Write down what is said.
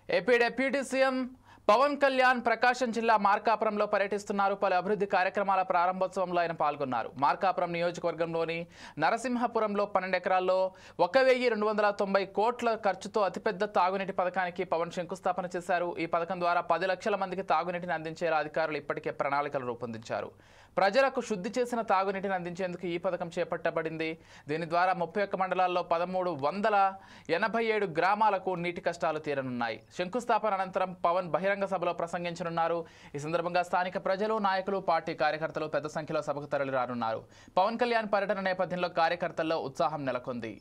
AP deputy CM Pawan Kalyan Prakasam జిల్లా మార్కాపురంలో పర్యటిస్తున్నారు. పలు అభివృద్ధి కార్యక్రమాల ప్రారంభోత్సవంలో ఆయన పాల్గొన్నారు. మార్కాపురం నియోజకవర్గంలోని నరసింహపురంలో 12 ఎకరాల్లో 1290 కోట్ల ఖర్చుతో అతిపెద్ద తాగునీటి పథకానికి పవన్ శంకుస్థాపన చేశారు. ఈ పథకం ద్వారా 10 లక్షల మందికి తాగునీటిని అందించేలా అధికారులు ఇప్పటికే ప్రణాళికలు రూపొందించారు. ప్రజలకు శుద్ధి చేసిన తాగునీటిని అందించేందుకు ఈ పథకం చేపట్టబడింది. దీని ద్వారా 31 మండలాల్లో 1387 గ్రామాలకు నీటి కష్టాలు తీరనున్నాయి. శంకుస్థాపన అనంతరం పవన్ బహిరంగ సభలో ప్రసంగించనున్నారు. ఈ సందర్భంగా స్థానిక ప్రజలు, నాయకులు, పార్టీ కార్యకర్తలు పెద్ద సంఖ్యలో సభకు తరలి రానున్నారు. పవన్ కళ్యాణ్ పర్యటన నేపథ్యంలో కార్యకర్తల్లో ఉత్సాహం నెలకొంది.